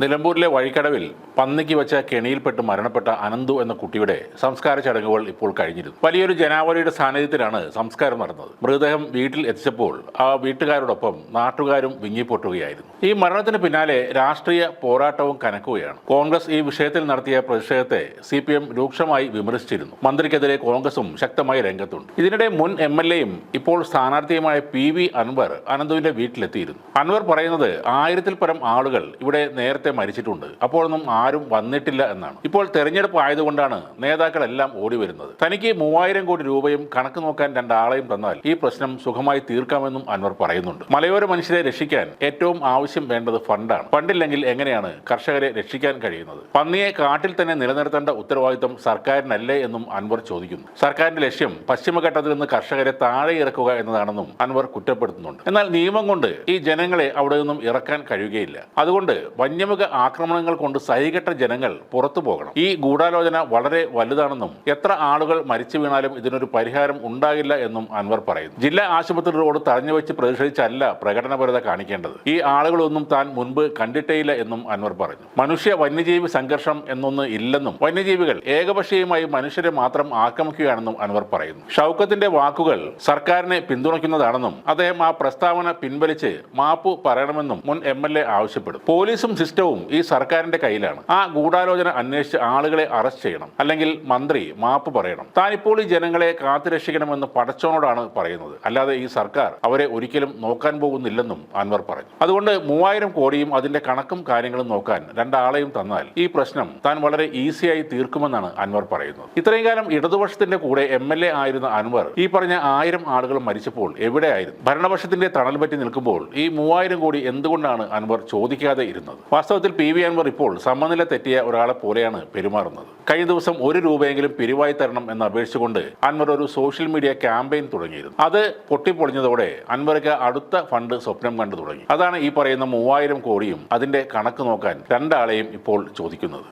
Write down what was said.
നിലമ്പൂരിലെ വഴിക്കടവിൽ പന്നിക്ക് വെച്ച കെണിയിൽപ്പെട്ട് മരണപ്പെട്ട അനന്തു എന്ന കുട്ടിയുടെ സംസ്കാര ചടങ്ങുകൾ ഇപ്പോൾ കഴിഞ്ഞിരുന്നു. വലിയൊരു ജനാവലിയുടെ സാന്നിധ്യത്തിലാണ് സംസ്കാരം നടന്നത്. മൃതദേഹം വീട്ടിൽ എത്തിച്ചപ്പോൾ ആ വീട്ടുകാരോടൊപ്പം നാട്ടുകാരും വിങ്ങിപ്പൊട്ടുകയായിരുന്നു. ഈ മരണത്തിന് പിന്നാലെ രാഷ്ട്രീയ പോരാട്ടവും കനക്കുകയാണ്. കോൺഗ്രസ് ഈ വിഷയത്തിൽ നടത്തിയ പ്രതിഷേധത്തെ CPM രൂക്ഷമായി വിമർശിച്ചിരുന്നു. മന്ത്രിക്കെതിരെ കോൺഗ്രസും ശക്തമായി രംഗത്തുണ്ട്. ഇതിനിടെ മുൻ MLA-യും ഇപ്പോൾ സ്ഥാനാർത്ഥിയുമായ PV അൻവർ അനന്തുവിന്റെ വീട്ടിലെത്തിയിരുന്നു. അൻവർ പറയുന്നത് 1000-ൽ പരം ആളുകൾ ഇവിടെ നേരത്തെ മരിച്ചിട്ടുണ്ട്, അപ്പോഴൊന്നും ആരും വന്നിട്ടില്ല എന്നാണ്. ഇപ്പോൾ തെരഞ്ഞെടുപ്പ് ആയതുകൊണ്ടാണ് നേതാക്കളെല്ലാം ഓടി വരുന്നത്. തനിക്ക് 3000 കോടി രൂപയും കണക്ക് നോക്കാൻ 2 ആളെയും തന്നാൽ ഈ പ്രശ്നം സുഖമായി തീർക്കാമെന്നും അൻവർ പറയുന്നുണ്ട്. മലയോര മനുഷ്യരെ രക്ഷിക്കാൻ ഏറ്റവും ആവശ്യം വേണ്ടത് ഫണ്ടാണ്. ഫണ്ടില്ലെങ്കിൽ എങ്ങനെയാണ് കർഷകരെ രക്ഷിക്കാൻ കഴിയുന്നത്? പന്നിയെ കാട്ടിൽ തന്നെ നിലനിർത്തേണ്ട ഉത്തരവാദിത്തം സർക്കാരിനല്ലേ എന്നും അൻവർ ചോദിക്കുന്നു. സർക്കാരിന്റെ ലക്ഷ്യം പശ്ചിമഘട്ടത്തിൽ നിന്ന് കർഷകരെ താഴെ ഇറക്കുക എന്നതാണെന്നും അൻവർ കുറ്റപ്പെടുത്തുന്നുണ്ട്. എന്നാൽ നിയമം കൊണ്ട് ഈ ജനങ്ങളെ അവിടെ നിന്നും ഇറക്കാൻ കഴിയുകയില്ല. അതുകൊണ്ട് വന്യമൃഗ ആക്രമണങ്ങൾ കൊണ്ട് സഹികെട്ട ജനങ്ങൾ പുറത്തു പോകണം. ഈ ഗൂഢാലോചന വളരെ വലുതാണെന്നും എത്ര ആളുകൾ മരിച്ചു വീണാലും ഇതിനൊരു പരിഹാരം ഉണ്ടാകില്ല എന്നും അൻവർ പറയുന്നു. ജില്ലാ ആശുപത്രി റോഡ് തടഞ്ഞുവെച്ച് പ്രതിഷേധിച്ചല്ല പ്രകടനപരത കാണിക്കേണ്ടത്. ഈ ആളുകളൊന്നും താൻ മുൻപ് കണ്ടിട്ടേയില്ല എന്നും അൻവർ പറഞ്ഞു. മനുഷ്യ വന്യജീവി സംഘർഷം എന്നൊന്ന് ഇല്ലെന്നും വന്യജീവികൾ ഏകപക്ഷീയമായി മനുഷ്യരെ മാത്രം ആക്രമിക്കുകയാണെന്നും അൻവർ പറയുന്നു. ഷൗക്കത്തിന്റെ വാക്കുകൾ സർക്കാരിനെ പിന്തുണയ്ക്കുന്നതാണെന്നും അദ്ദേഹം ആ പ്രസ്താവന പിൻവലിച്ച് മാപ്പ് പറയണമെന്നും മുൻ MLA ആവശ്യപ്പെടും. പോലീസും സിസ്റ്റവും ഈ സർക്കാരിന്റെ കയ്യിലാണ്. ആ ഗൂഢാലോചന അന്വേഷിച്ച് ആളുകളെ അറസ്റ്റ് ചെയ്യണം, അല്ലെങ്കിൽ മന്ത്രി മാപ്പ് പറയണം. താനിപ്പോൾ ഈ ജനങ്ങളെ കാത്തുരക്ഷിക്കണമെന്ന് പടച്ചോനോടാണ് പറയുന്നത്, അല്ലാതെ ഈ സർക്കാർ അവരെ ഒരിക്കലും നോക്കാൻ പോകുന്നില്ലെന്നും അൻവർ പറഞ്ഞു. അതുകൊണ്ട് 3000 കോടിയും അതിന്റെ കണക്കും കാര്യങ്ങളും നോക്കാൻ 2 ആളെയും തന്നാൽ ഈ പ്രശ്നം താൻ വളരെ ഈസിയായി തീർക്കുമെന്നാണ് അൻവർ പറയുന്നത്. ഇത്രയും കാലം ഇടതുപക്ഷത്തിന്റെ കൂടെ MLA ആയിരുന്ന അൻവർ ഈ പറഞ്ഞ 1000 ആളുകൾ മരിച്ചപ്പോൾ എവിടെയായിരുന്നു? ഭരണപക്ഷത്തിന്റെ തണൽ പറ്റി നിൽക്കുമ്പോൾ ഈ 3000 കോടി എന്തുകൊണ്ടാണ് അൻവർ ചോദിക്കാതെ ഇരുന്നത്? വാസ്തവത്തിൽ PV അൻവർ ഇപ്പോൾ സമനില തെറ്റിയ ഒരാളെ പോലെയാണ് പെരുമാറുന്നത്. കഴിഞ്ഞ ദിവസം 1 രൂപയെങ്കിലും പിരിവായി തരണം എന്ന് അപേക്ഷിച്ചുകൊണ്ട് അൻവർ ഒരു സോഷ്യൽ മീഡിയ ക്യാമ്പയിൻ തുടങ്ങിയിരുന്നു. അത് പൊട്ടിപ്പൊളിഞ്ഞതോടെ അൻവർക്ക് അടുത്ത ഫണ്ട് സ്വപ്നം കണ്ടു തുടങ്ങി. അതാണ് ഈ പറയുന്ന 3000 കോടിയും അതിന്റെ കണക്ക് നോക്കാൻ 2 ആളെയും ഇപ്പോൾ ചോദിക്കുന്നത്.